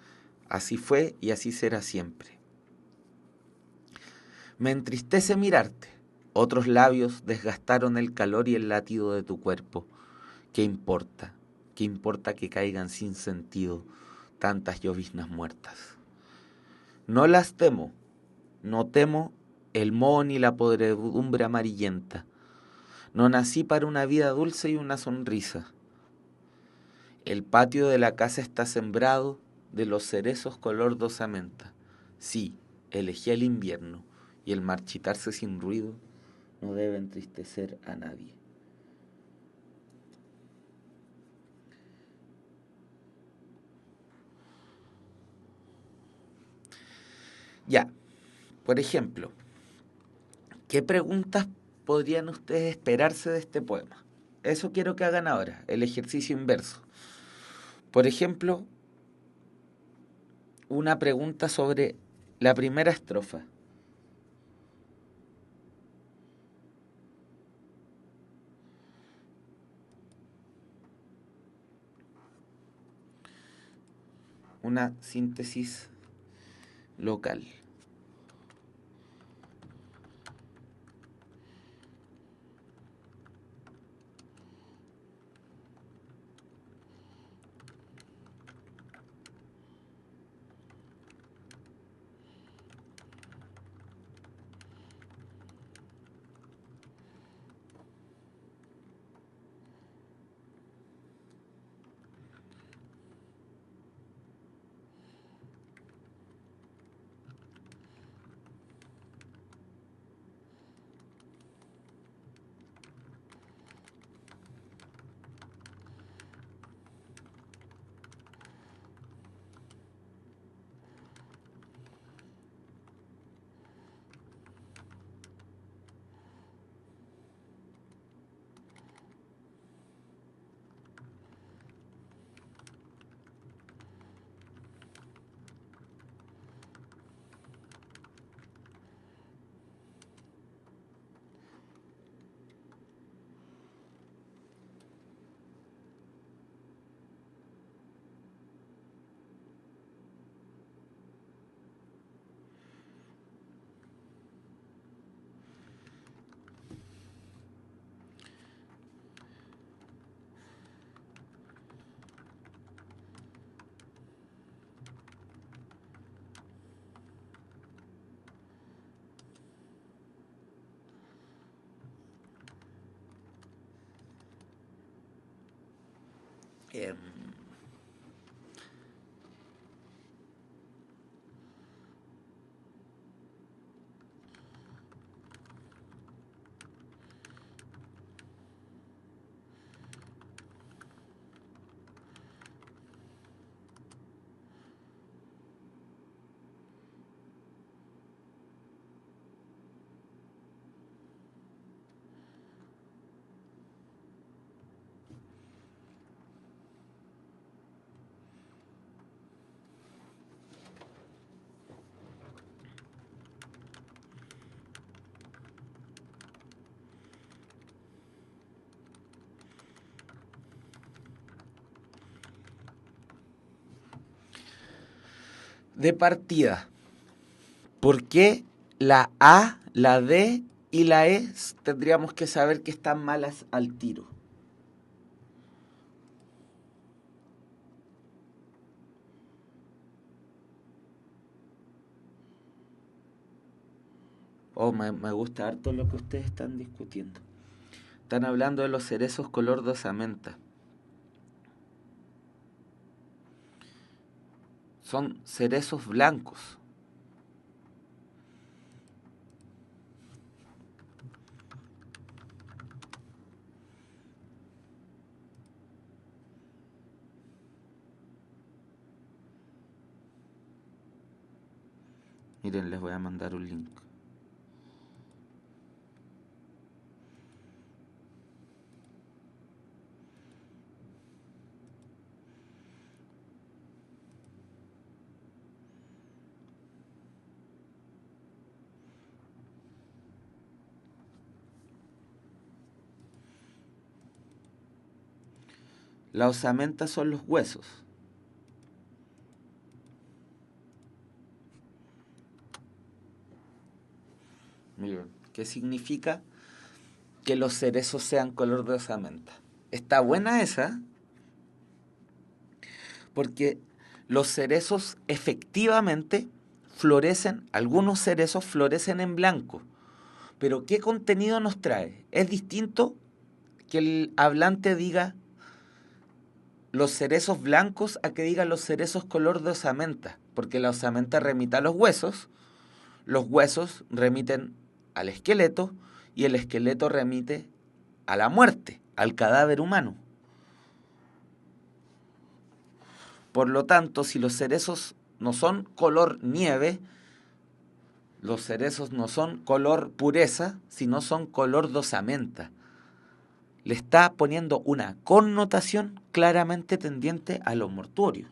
Así fue y así será siempre. Me entristece mirarte. Otros labios desgastaron el calor y el latido de tu cuerpo. ¿Qué importa? ¿Qué importa que caigan sin sentido tantas lloviznas muertas? No las temo. No temo el moho ni la podredumbre amarillenta. No nací para una vida dulce y una sonrisa. El patio de la casa está sembrado de los cerezos color dosamenta. Sí, elegí el invierno y el marchitarse sin ruido no debe entristecer a nadie. Ya, por ejemplo, ¿qué preguntas podrían ustedes esperarse de este poema? Eso quiero que hagan ahora, el ejercicio inverso. Por ejemplo, una pregunta sobre la primera estrofa. Una síntesis local. Eh, de partida, ¿por qué la A, la D y la E tendríamos que saber que están malas al tiro? Oh, me gusta harto lo que ustedes están discutiendo. Están hablando de los cerezos color de osamenta. Son cerezos blancos. Miren, les voy a mandar un link. La osamenta son los huesos. Miren, ¿qué significa que los cerezos sean color de osamenta? Está buena esa, porque los cerezos efectivamente florecen, algunos cerezos florecen en blanco, pero ¿qué contenido nos trae? Es distinto que el hablante diga los cerezos blancos a que diga los cerezos color de osamenta, porque la osamenta remite a los huesos remiten al esqueleto y el esqueleto remite a la muerte, al cadáver humano. Por lo tanto, si los cerezos no son color nieve, los cerezos no son color pureza, sino son color dosamenta. Le está poniendo una connotación claramente tendiente a lo mortuorio.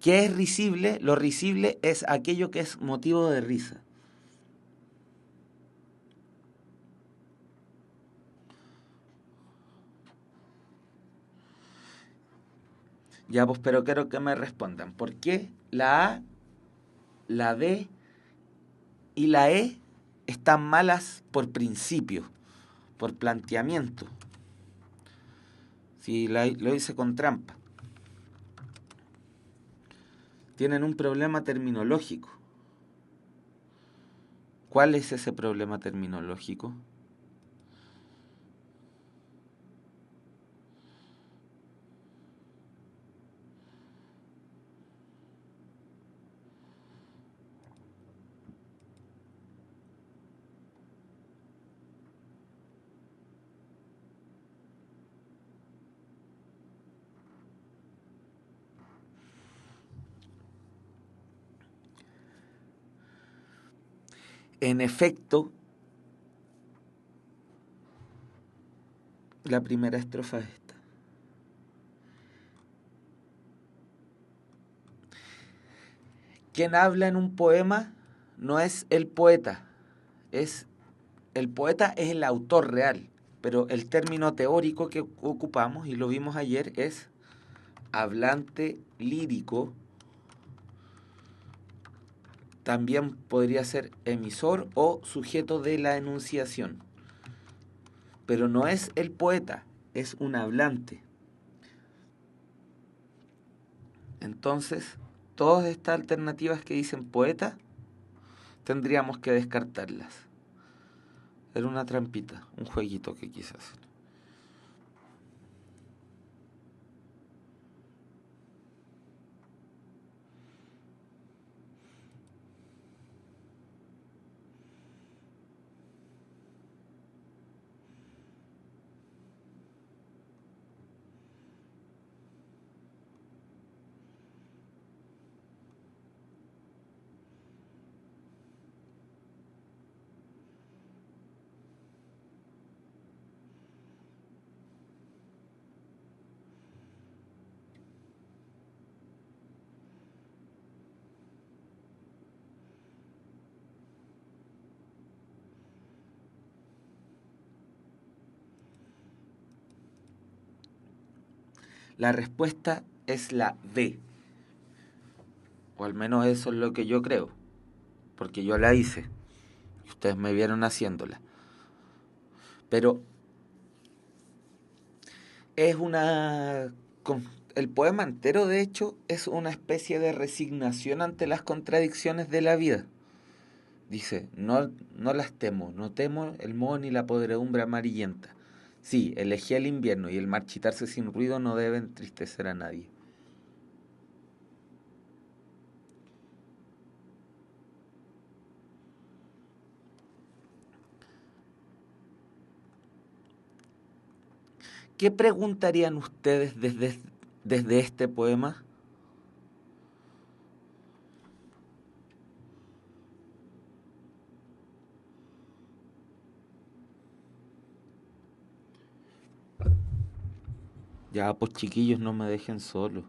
¿Qué es risible? Lo risible es aquello que es motivo de risa. Ya, pues, pero quiero que me respondan. ¿Por qué la A, la D y la E están malas por principio, por planteamiento? Si lo hice con trampa. Tienen un problema terminológico. ¿Cuál es ese problema terminológico? En efecto, la primera estrofa es esta. Quien habla en un poema no es el poeta, el poeta es el autor real, pero el término teórico que ocupamos, y lo vimos ayer, es hablante lírico. También podría ser emisor o sujeto de la enunciación. Pero no es el poeta, es un hablante. Entonces, todas estas alternativas que dicen poeta, tendríamos que descartarlas. Era una trampita, un jueguito que quise hacer. La respuesta es la D. O al menos eso es lo que yo creo. Porque yo la hice. Y ustedes me vieron haciéndola. Pero es una... El poema entero, de hecho, es una especie de resignación ante las contradicciones de la vida. Dice, no las temo, no temo el moho ni la podredumbre amarillenta. Sí, elegí el invierno y el marchitarse sin ruido no debe entristecer a nadie. ¿Qué preguntarían ustedes desde este poema? Ya, pues chiquillos, no me dejen solo.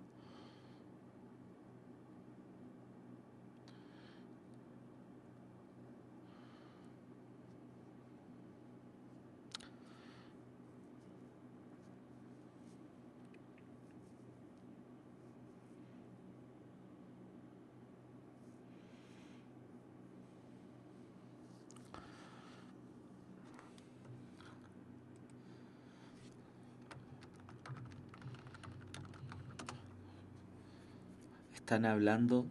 Están hablando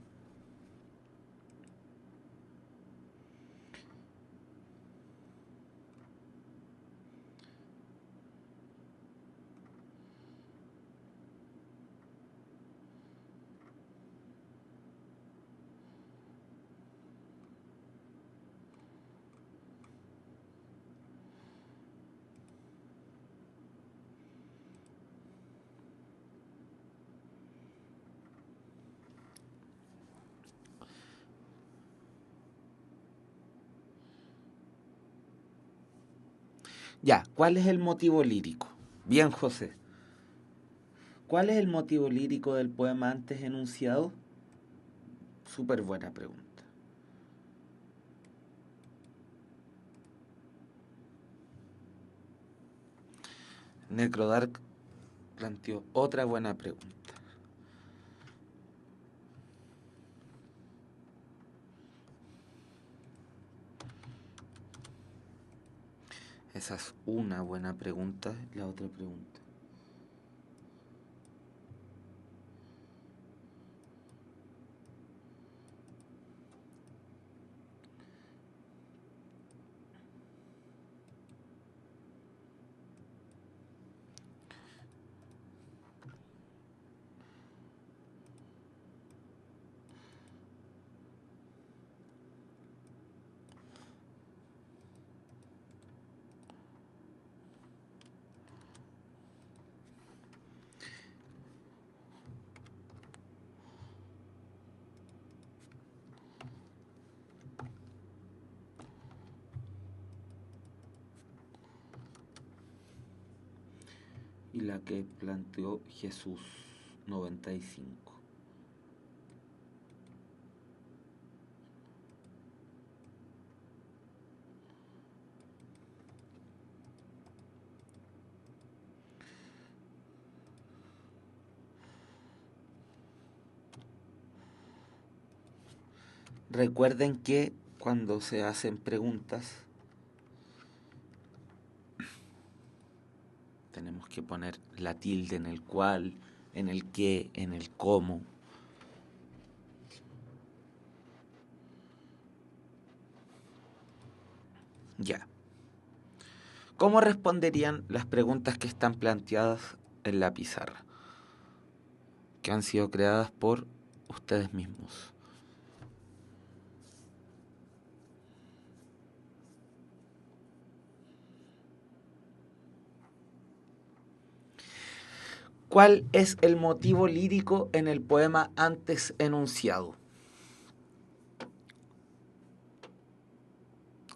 Ya, ¿cuál es el motivo lírico? Bien, José. ¿Cuál es el motivo lírico del poema antes enunciado? Súper buena pregunta. Necrodark planteó otra buena pregunta. Esa es una buena pregunta. La otra pregunta. Y la que planteó Jesús 95. Recuerden que cuando se hacen preguntas tenemos que poner la tilde en el cual, en el qué, en el cómo. Ya. ¿Cómo responderían las preguntas que están planteadas en la pizarra? Que han sido creadas por ustedes mismos. ¿Cuál es el motivo lírico en el poema antes enunciado?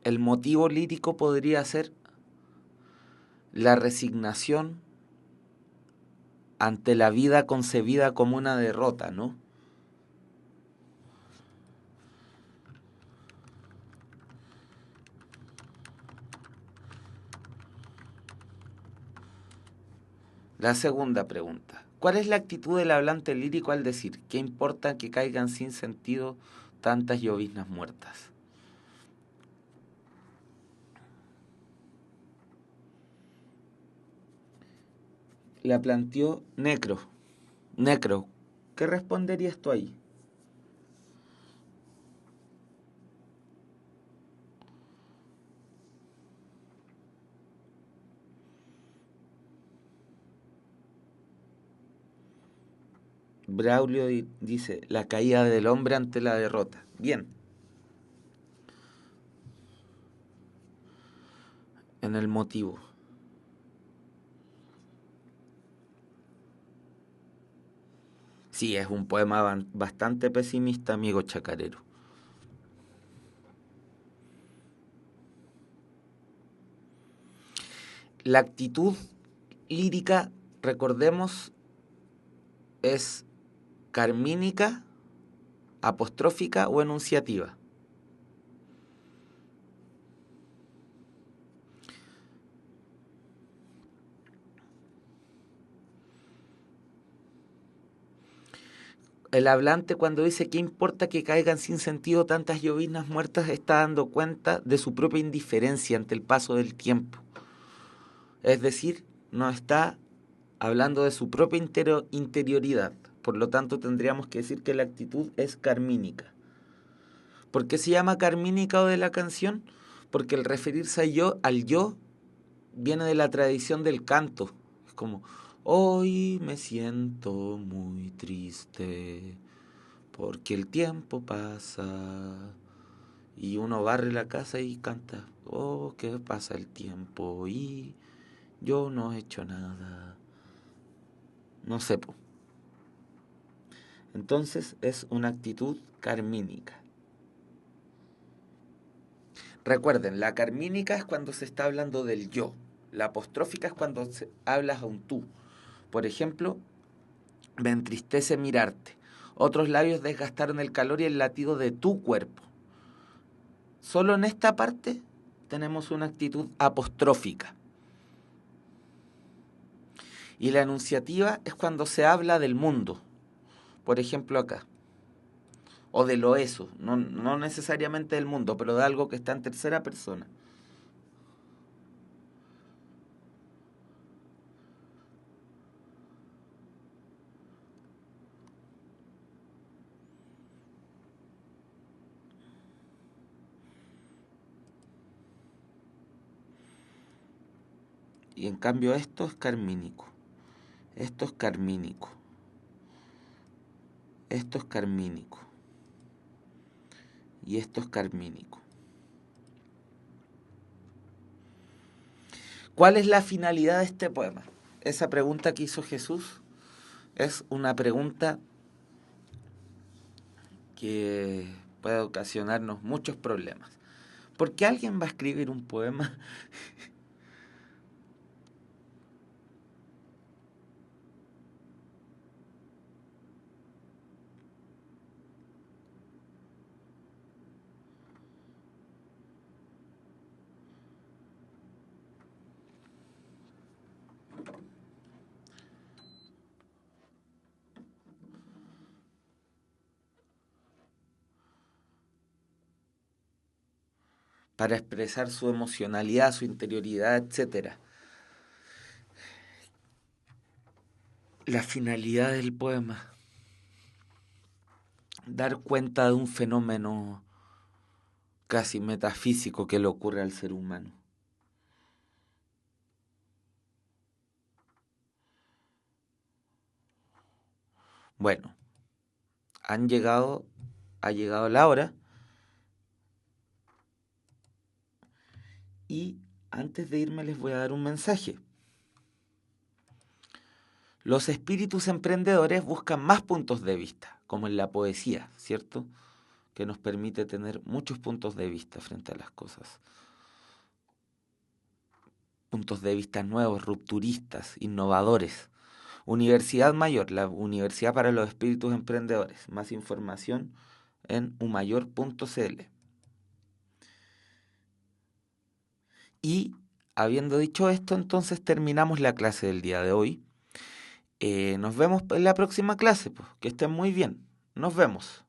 El motivo lírico podría ser la resignación ante la vida concebida como una derrota, ¿no? La segunda pregunta. ¿Cuál es la actitud del hablante lírico al decir, ¿qué importa que caigan sin sentido tantas lloviznas muertas? La planteó Necro. Necro, ¿qué responderías tú ahí? Braulio dice, la caída del hombre ante la derrota. Bien. En el motivo. Sí, es un poema bastante pesimista, amigo chacarero. La actitud lírica, recordemos, es carmínica, apostrófica o enunciativa. El hablante cuando dice ¿qué importa que caigan sin sentido tantas lloviznas muertas? Está dando cuenta de su propia indiferencia ante el paso del tiempo. Es decir, no está hablando de su propia interioridad. Por lo tanto, tendríamos que decir que la actitud es carmínica. ¿Por qué se llama carmínica o de la canción? Porque el referirse al yo, viene de la tradición del canto. Es como, hoy me siento muy triste porque el tiempo pasa. Y uno barre la casa y canta, oh, que pasa el tiempo y yo no he hecho nada. No sé, po. Entonces es una actitud carmínica. Recuerden, la carmínica es cuando se está hablando del yo. La apostrófica es cuando hablas a un tú. Por ejemplo, me entristece mirarte. Otros labios desgastaron el calor y el latido de tu cuerpo. Solo en esta parte tenemos una actitud apostrófica. Y la enunciativa es cuando se habla del mundo. Por ejemplo, acá. O de lo eso. No necesariamente del mundo, pero de algo que está en tercera persona. Y en cambio esto es carmínico. Esto es carmínico. Esto es carmínico. Y esto es carmínico. ¿Cuál es la finalidad de este poema? Esa pregunta que hizo Jesús es una pregunta que puede ocasionarnos muchos problemas. ¿Por qué alguien va a escribir un poema? Para expresar su emocionalidad, su interioridad, etc. La finalidad del poema, dar cuenta de un fenómeno casi metafísico que le ocurre al ser humano. Bueno, ha llegado la hora y antes de irme les voy a dar un mensaje. Los espíritus emprendedores buscan más puntos de vista, como en la poesía, ¿cierto? Que nos permite tener muchos puntos de vista frente a las cosas. Puntos de vista nuevos, rupturistas, innovadores. Universidad Mayor, la Universidad para los Espíritus Emprendedores. Más información en umayor.cl. Y habiendo dicho esto, entonces terminamos la clase del día de hoy. Nos vemos en la próxima clase, pues. Que estén muy bien. Nos vemos.